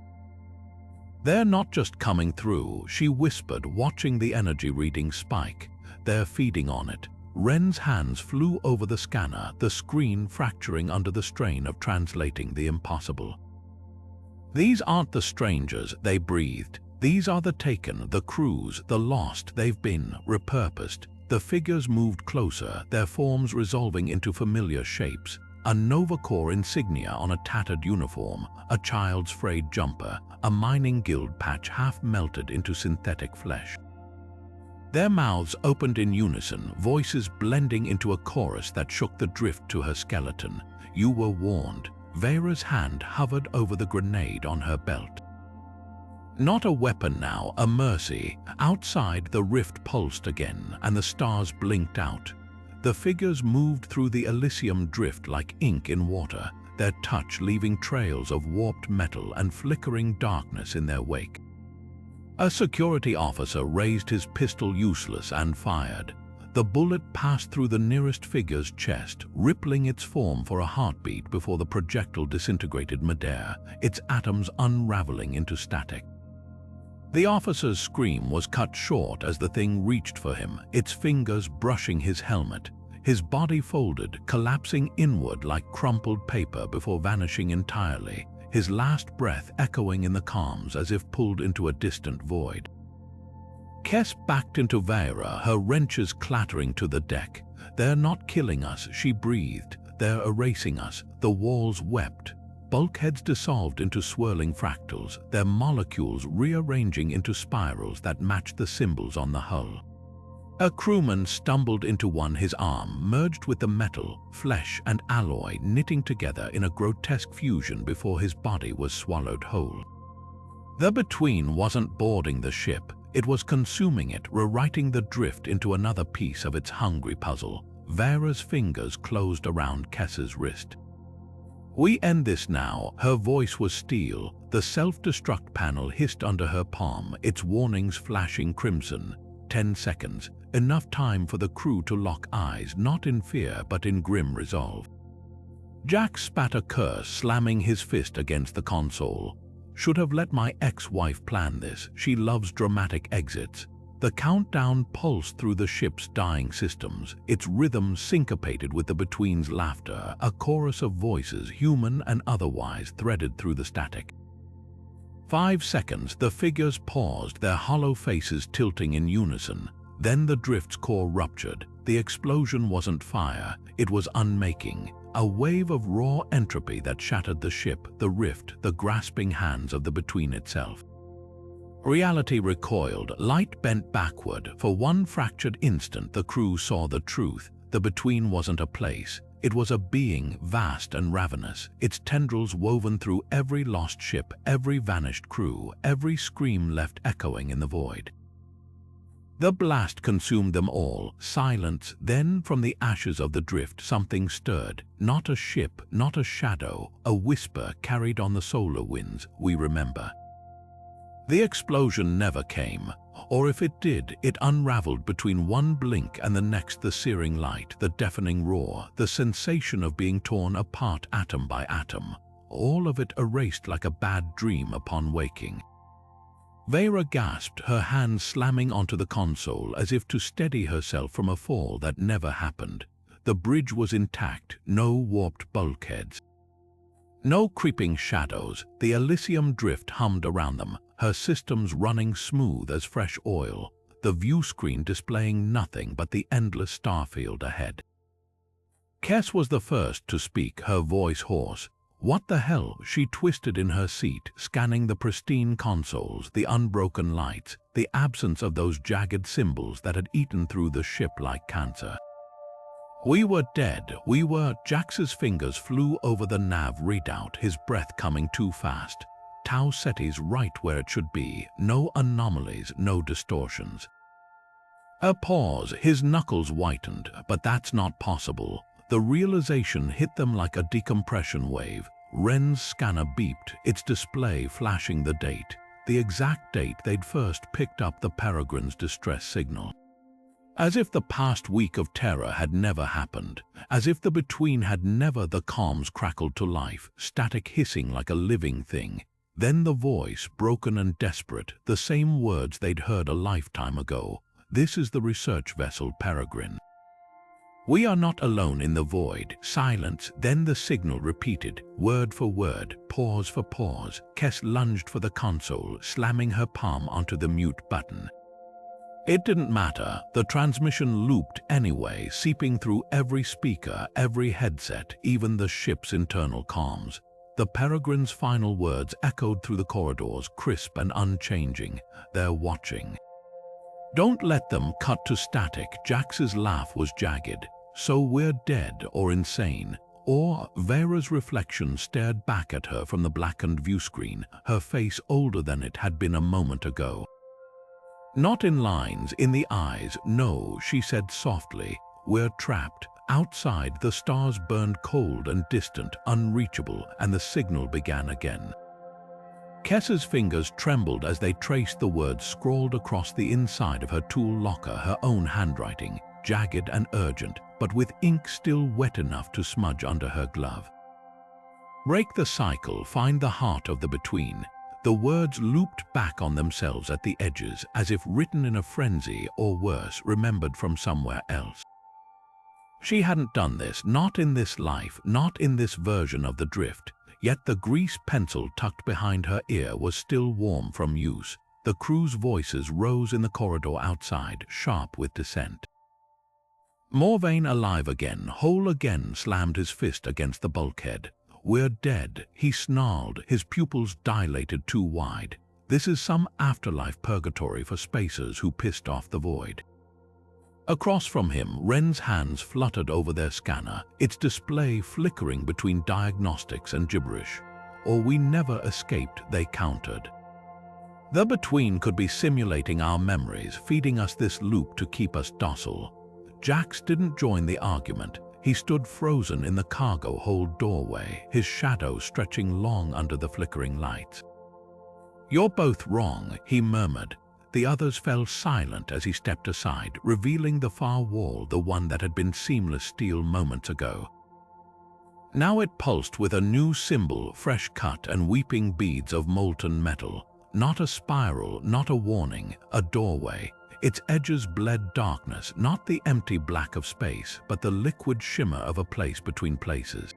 Speaker 1: "They're not just coming through," she whispered, watching the energy reading spike. "They're feeding on it." Ren's hands flew over the scanner, the screen fracturing under the strain of translating the impossible. "These aren't the strangers," they breathed. "These are the taken, the crews, the lost. They've been repurposed." The figures moved closer, their forms resolving into familiar shapes. A Nova Corps insignia on a tattered uniform, a child's frayed jumper, a mining guild patch half melted into synthetic flesh. Their mouths opened in unison, voices blending into a chorus that shook the drift to her skeleton. "You were warned." Veyra's hand hovered over the grenade on her belt. Not a weapon now, a mercy. Outside, the rift pulsed again, and the stars blinked out. The figures moved through the Elysium Drift like ink in water, their touch leaving trails of warped metal and flickering darkness in their wake. A security officer raised his pistol useless and fired. The bullet passed through the nearest figure's chest, rippling its form for a heartbeat before the projectile disintegrated midair, its atoms unraveling into static. The officer's scream was cut short as the thing reached for him, its fingers brushing his helmet. His body folded, collapsing inward like crumpled paper before vanishing entirely, his last breath echoing in the comms as if pulled into a distant void. Kess backed into Veyra, her wrenches clattering to the deck. "They're not killing us," she breathed. "They're erasing us." The walls wept. Bulkheads dissolved into swirling fractals, their molecules rearranging into spirals that matched the symbols on the hull. A crewman stumbled into one, his arm merged with the metal, flesh and alloy knitting together in a grotesque fusion before his body was swallowed whole. The Between wasn't boarding the ship, it was consuming it, rewriting the drift into another piece of its hungry puzzle. Veyra's fingers closed around Kess's wrist. "We end this now." Her voice was steel. The self-destruct panel hissed under her palm, its warnings flashing crimson. 10 seconds, enough time for the crew to lock eyes, not in fear but in grim resolve. Jack spat a curse, slamming his fist against the console. "Should have let my ex-wife plan this. She loves dramatic exits." The countdown pulsed through the ship's dying systems, its rhythm syncopated with the Between's laughter, a chorus of voices, human and otherwise, threaded through the static. 5 seconds, the figures paused, their hollow faces tilting in unison. Then the drift's core ruptured. The explosion wasn't fire, it was unmaking. A wave of raw entropy that shattered the ship, the rift, the grasping hands of the Between itself. Reality recoiled, light bent backward. For one fractured instant, the crew saw the truth. The Between wasn't a place. It was a being, vast and ravenous, its tendrils woven through every lost ship, every vanished crew, every scream left echoing in the void. The blast consumed them all. Silence. Then, from the ashes of the drift, something stirred. Not a ship, not a shadow, a whisper carried on the solar winds. "We remember." The explosion never came, or if it did, it unraveled between one blink and the next. The searing light, the deafening roar, the sensation of being torn apart atom by atom, all of it erased like a bad dream upon waking. Veyra gasped, her hands slamming onto the console as if to steady herself from a fall that never happened. The bridge was intact, no warped bulkheads. No creeping shadows. The Elysium Drift hummed around them, her systems running smooth as fresh oil, the view screen displaying nothing but the endless starfield ahead. Kess was the first to speak, her voice hoarse. What the hell? She twisted in her seat, scanning the pristine consoles, the unbroken lights, the absence of those jagged symbols that had eaten through the ship like cancer. We were dead. Jax's fingers flew over the nav readout, his breath coming too fast. Tau Ceti's right where it should be. No anomalies, no distortions. A pause, his knuckles whitened, but that's not possible. The realization hit them like a decompression wave. Ren's scanner beeped, its display flashing the date. The exact date they'd first picked up the Peregrine's distress signal. As if the past week of terror had never happened. As if the between had never. The comms crackled to life, static hissing like a living thing. Then the voice, broken and desperate, the same words they'd heard a lifetime ago. This is the research vessel Peregrine. We are not alone in the void. Silence, then the signal repeated, word for word, pause for pause. Kess lunged for the console, slamming her palm onto the mute button. It didn't matter. The transmission looped anyway, seeping through every speaker, every headset, even the ship's internal comms. The Peregrine's final words echoed through the corridors, crisp and unchanging. They're watching. Don't let them. Cut to static. Jax's laugh was jagged. So we're dead or insane. Or Veyra's reflection stared back at her from the blackened viewscreen, her face older than it had been a moment ago. Not in lines, in the eyes. No, she said softly. We're trapped. Outside, the stars burned cold and distant, unreachable, and the signal began again. Kess's fingers trembled as they traced the words scrawled across the inside of her tool locker, her own handwriting, jagged and urgent, but with ink still wet enough to smudge under her glove. Break the cycle, find the heart of the between. The words looped back on themselves at the edges, as if written in a frenzy, or worse, remembered from somewhere else. She hadn't done this, not in this life, not in this version of the drift. Yet the grease pencil tucked behind her ear was still warm from use. The crew's voices rose in the corridor outside, sharp with dissent. Morvain, alive again, whole again, slammed his fist against the bulkhead. We're dead, he snarled, his pupils dilated too wide. This is some afterlife purgatory for spacers who pissed off the void. Across from him, Ren's hands fluttered over their scanner, its display flickering between diagnostics and gibberish. Or we never escaped, they countered. The between could be simulating our memories, feeding us this loop to keep us docile. Jax didn't join the argument. He stood frozen in the cargo hold doorway, his shadow stretching long under the flickering lights. You're both wrong, he murmured. The others fell silent as he stepped aside, revealing the far wall, the one that had been seamless steel moments ago. Now it pulsed with a new symbol, fresh cut and weeping beads of molten metal. Not a spiral, not a warning, a doorway. Its edges bled darkness, not the empty black of space, but the liquid shimmer of a place between places.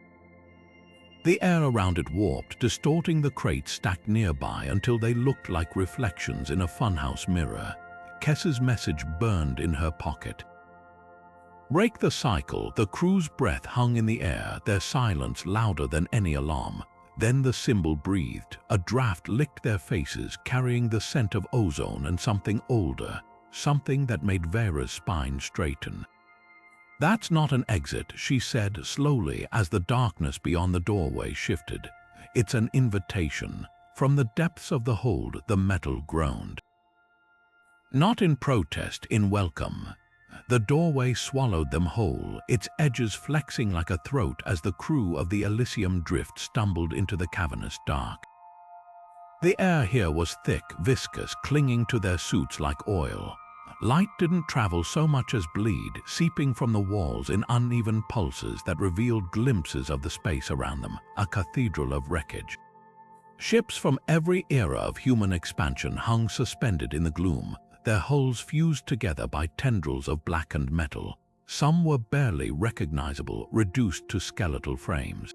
Speaker 1: The air around it warped, distorting the crates stacked nearby until they looked like reflections in a funhouse mirror. Kess's message burned in her pocket. Break the cycle. The crew's breath hung in the air, their silence louder than any alarm. Then the symbol breathed. A draft licked their faces, carrying the scent of ozone and something older, something that made Veyra's spine straighten. That's not an exit, she said slowly as the darkness beyond the doorway shifted. It's an invitation. From the depths of the hold, the metal groaned. Not in protest, in welcome. The doorway swallowed them whole, its edges flexing like a throat as the crew of the Elysium Drift stumbled into the cavernous dark. The air here was thick, viscous, clinging to their suits like oil. Light didn't travel so much as bleed, seeping from the walls in uneven pulses that revealed glimpses of the space around them, a cathedral of wreckage. Ships from every era of human expansion hung suspended in the gloom, their hulls fused together by tendrils of blackened metal. Some were barely recognizable, reduced to skeletal frames.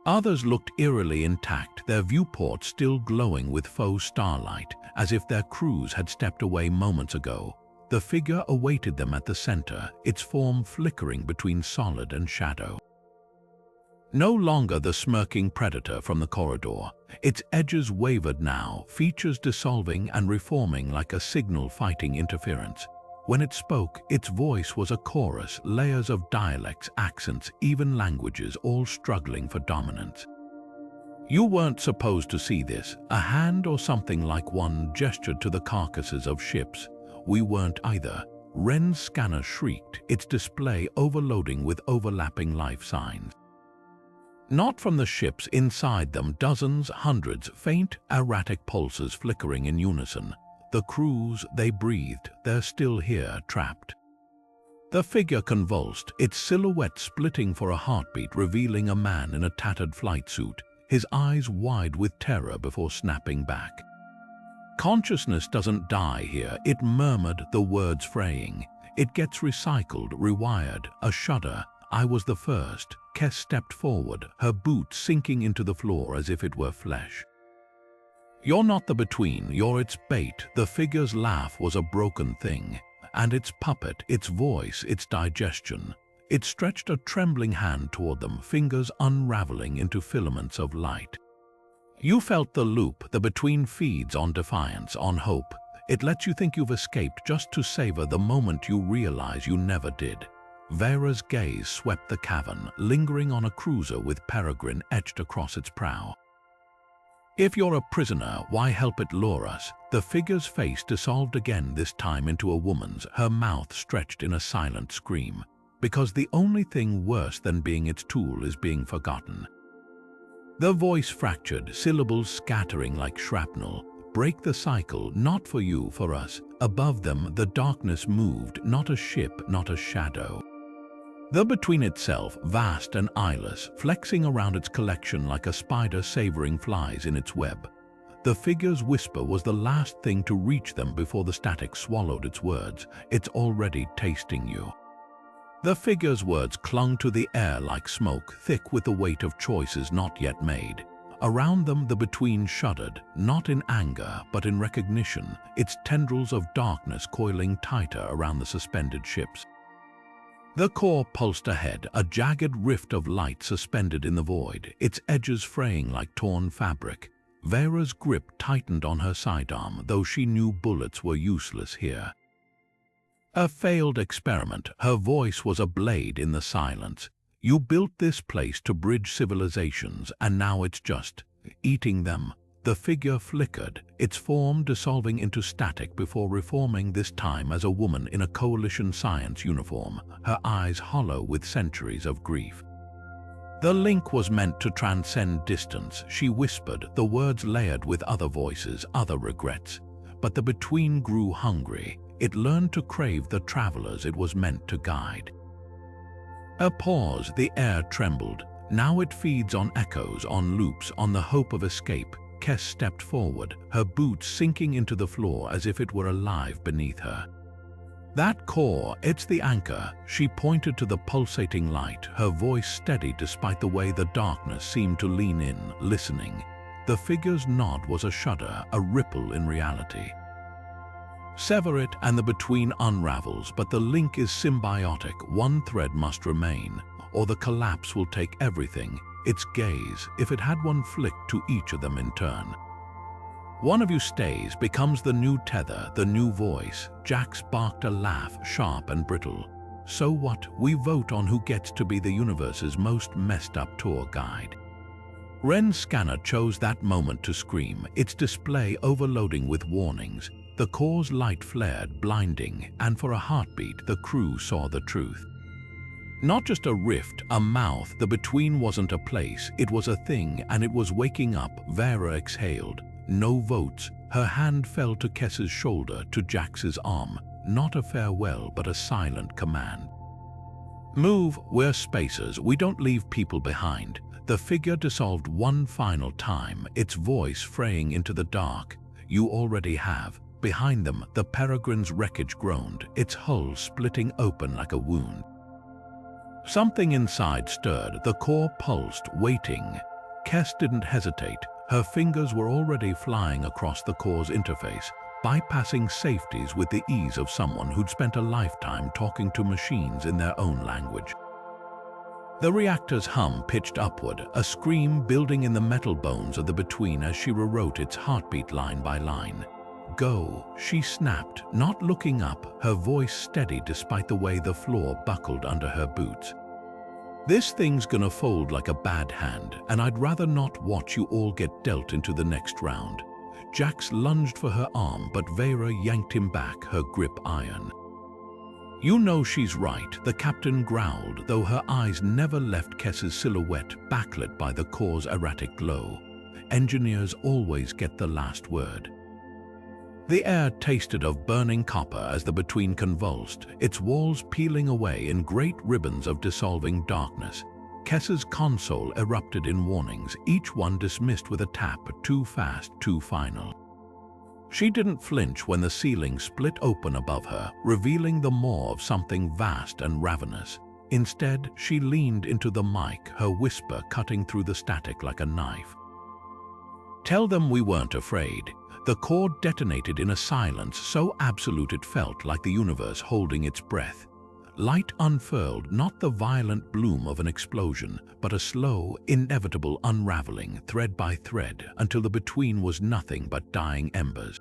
Speaker 1: Others looked eerily intact, their viewports still glowing with faux starlight, as if their crews had stepped away moments ago. The figure awaited them at the center, its form flickering between solid and shadow. No longer the smirking predator from the corridor, its edges wavered now, features dissolving and reforming like a signal fighting interference. When it spoke, its voice was a chorus, layers of dialects, accents, even languages, all struggling for dominance. You weren't supposed to see this. A hand or something like one gestured to the carcasses of ships. We weren't either. Ren's scanner shrieked, its display overloading with overlapping life signs. Not from the ships, inside them dozens, hundreds, faint, erratic pulses flickering in unison. The crews, they breathed, they're still here, trapped. The figure convulsed, its silhouette splitting for a heartbeat, revealing a man in a tattered flight suit, his eyes wide with terror before snapping back. Consciousness doesn't die here, it murmured, the words fraying. It gets recycled, rewired, a shudder. I was the first. Kes stepped forward, her boots sinking into the floor as if it were flesh. You're not the between, you're its bait. The figure's laugh was a broken thing, and its puppet, its voice, its digestion. It stretched a trembling hand toward them, fingers unraveling into filaments of light. You felt the loop, the between feeds on defiance, on hope. It lets you think you've escaped just to savor the moment you realize you never did. Veyra's gaze swept the cavern, lingering on a cruiser with peregrine etched across its prow. If you're a prisoner, why help it lure us? The figure's face dissolved again, this time into a woman's, her mouth stretched in a silent scream. Because the only thing worse than being its tool is being forgotten. The voice fractured, syllables scattering like shrapnel. Break the cycle, not for you, for us. Above them, the darkness moved, not a ship, not a shadow. The between itself, vast and eyeless, flexing around its collection like a spider savoring flies in its web. The figure's whisper was the last thing to reach them before the static swallowed its words. It's already tasting you. The figure's words clung to the air like smoke, thick with the weight of choices not yet made. Around them the between shuddered, not in anger, but in recognition, its tendrils of darkness coiling tighter around the suspended ships. The core pulsed ahead, a jagged rift of light suspended in the void, its edges fraying like torn fabric. Veyra's grip tightened on her sidearm, though she knew bullets were useless here. A failed experiment, her voice was a blade in the silence. You built this place to bridge civilizations, and now it's just eating them. The figure flickered, its form dissolving into static before reforming, this time as a woman in a coalition science uniform, her eyes hollow with centuries of grief. The link was meant to transcend distance, she whispered, the words layered with other voices, other regrets. But the between grew hungry. It learned to crave the travelers it was meant to guide. A pause, the air trembled. Now it feeds on echoes, on loops, on the hope of escape. Kes stepped forward, her boots sinking into the floor as if it were alive beneath her. That core, it's the anchor. She pointed to the pulsating light, her voice steady despite the way the darkness seemed to lean in, listening. The figure's nod was a shudder, a ripple in reality. Sever it and the between unravels, but the link is symbiotic. One thread must remain, or the collapse will take everything. Its gaze, if it had one, flicked to each of them in turn. One of you stays, becomes the new tether, the new voice. Jax barked a laugh, sharp and brittle. So what? We vote on who gets to be the universe's most messed up tour guide. Ren's scanner chose that moment to scream, its display overloading with warnings. The core's light flared, blinding, and for a heartbeat the crew saw the truth. Not just a rift, a mouth. The between wasn't a place, it was a thing, and it was waking up. Veyra exhaled. No votes. Her hand fell to Kes's shoulder, to Jax's arm. Not a farewell, but a silent command. Move, we're spacers, we don't leave people behind. The figure dissolved one final time, its voice fraying into the dark. You already have. Behind them, the peregrine's wreckage groaned, its hull splitting open like a wound. Something inside stirred, the core pulsed, waiting. Kes didn't hesitate. Her fingers were already flying across the core's interface. bypassing safeties with the ease of someone who'd spent a lifetime talking to machines in their own language. The reactor's hum pitched upward, a scream building in the metal bones of the between as she rewrote its heartbeat line by line. "Go," she snapped, not looking up, her voice steady despite the way the floor buckled under her boots. "This thing's gonna fold like a bad hand, and I'd rather not watch you all get dealt into the next round." Jax lunged for her arm, but Veyra yanked him back, her grip iron. "You know she's right," the captain growled, though her eyes never left Kess's silhouette backlit by the core's erratic glow. "Engineers always get the last word." The air tasted of burning copper as the between convulsed, its walls peeling away in great ribbons of dissolving darkness. Kess's console erupted in warnings, each one dismissed with a tap, too fast, too final. She didn't flinch when the ceiling split open above her, revealing the maw of something vast and ravenous. Instead, she leaned into the mic, her whisper cutting through the static like a knife. "Tell them we weren't afraid." The core detonated in a silence so absolute it felt like the universe holding its breath. Light unfurled, not the violent bloom of an explosion, but a slow, inevitable unraveling, thread by thread, until the between was nothing but dying embers.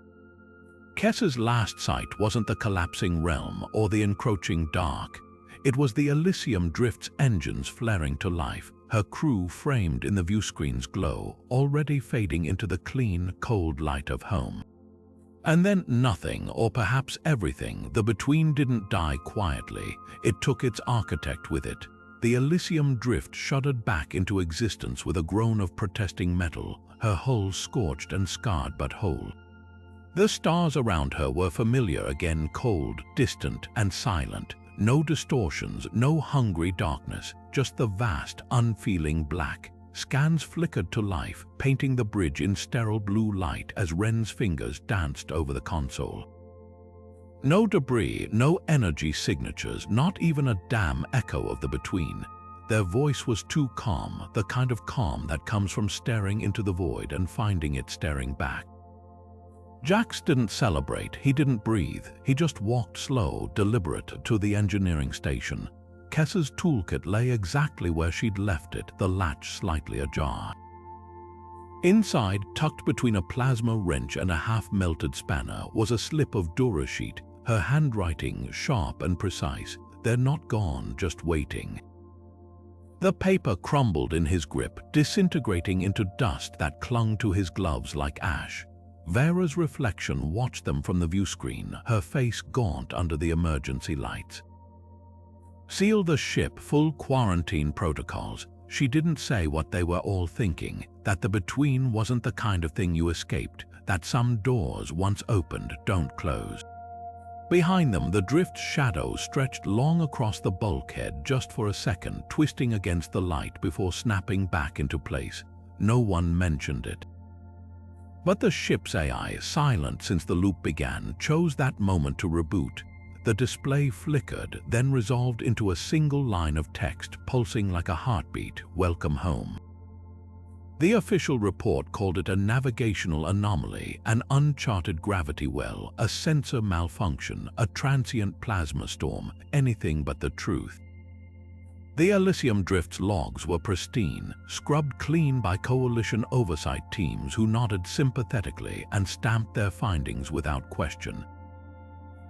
Speaker 1: Kess's last sight wasn't the collapsing realm or the encroaching dark. It was the Elysium Drift's engines flaring to life, her crew framed in the viewscreen's glow, already fading into the clean, cold light of home. And then nothing, or perhaps everything. The between didn't die quietly. It took its architect with it. The Elysium Drift shuddered back into existence with a groan of protesting metal, her hull scorched and scarred but whole. The stars around her were familiar again, cold, distant, and silent. No distortions, no hungry darkness, just the vast, unfeeling black. Scans flickered to life, painting the bridge in sterile blue light as Wren's fingers danced over the console. No debris, no energy signatures, not even a damn echo of the between. Their voice was too calm, the kind of calm that comes from staring into the void and finding it staring back. Jax didn't celebrate, he didn't breathe, he just walked slow, deliberate, to the engineering station. Kess's toolkit lay exactly where she'd left it, the latch slightly ajar. Inside, tucked between a plasma wrench and a half-melted spanner, was a slip of Dura sheet, her handwriting sharp and precise. "They're not gone, just waiting." The paper crumbled in his grip, disintegrating into dust that clung to his gloves like ash. Veyra's reflection watched them from the viewscreen, her face gaunt under the emergency lights. "Seal the ship, full quarantine protocols." She didn't say what they were all thinking, that the between wasn't the kind of thing you escaped, that some doors, once opened, don't close. Behind them, the drift's shadow stretched long across the bulkhead just for a second, twisting against the light before snapping back into place. No one mentioned it. But the ship's AI, silent since the loop began, chose that moment to reboot. The display flickered, then resolved into a single line of text pulsing like a heartbeat, "Welcome home." The official report called it a navigational anomaly, an uncharted gravity well, a sensor malfunction, a transient plasma storm, anything but the truth. The Elysium Drift's logs were pristine, scrubbed clean by coalition oversight teams who nodded sympathetically and stamped their findings without question.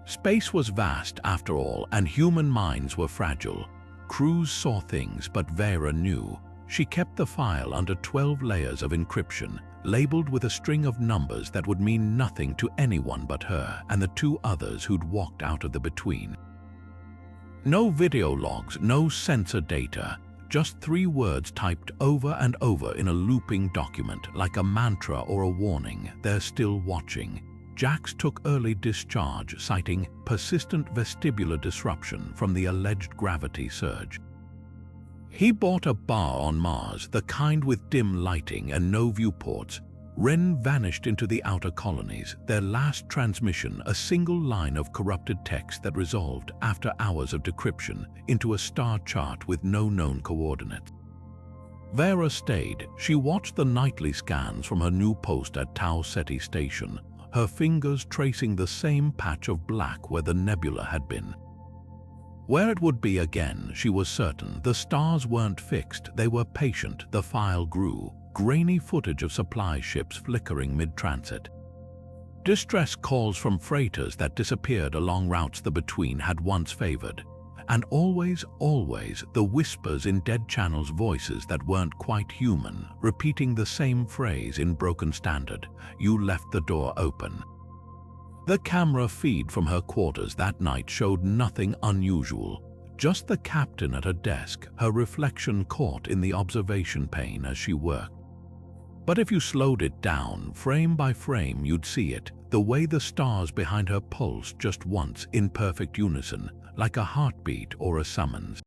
Speaker 1: Space was vast after all, and human minds were fragile. Crews saw things, but Veyra knew. She kept the file under 12 layers of encryption, labeled with a string of numbers that would mean nothing to anyone but her and the two others who'd walked out of the between. No video logs, no sensor data, just 3 words typed over and over in a looping document, like a mantra or a warning. "They're still watching." Jax took early discharge, citing persistent vestibular disruption from the alleged gravity surge. He bought a bar on Mars, the kind with dim lighting and no viewports. Wren vanished into the outer colonies, their last transmission a single line of corrupted text that resolved, after hours of decryption, into a star chart with no known coordinates. Veyra stayed. She watched the nightly scans from her new post at Tau Ceti Station. her fingers tracing the same patch of black where the nebula had been. Where it would be again, she was certain. The stars weren't fixed, they were patient. The file grew, grainy footage of supply ships flickering mid-transit. Distress calls from freighters that disappeared along routes the Between had once favored. And always, the whispers in dead channels' voices that weren't quite human, repeating the same phrase in broken standard, "You left the door open." The camera feed from her quarters that night showed nothing unusual, just the captain at her desk, her reflection caught in the observation pane as she worked. But if you slowed it down, frame by frame, you'd see it, the way the stars behind her pulsed just once in perfect unison, like a heartbeat or a summons.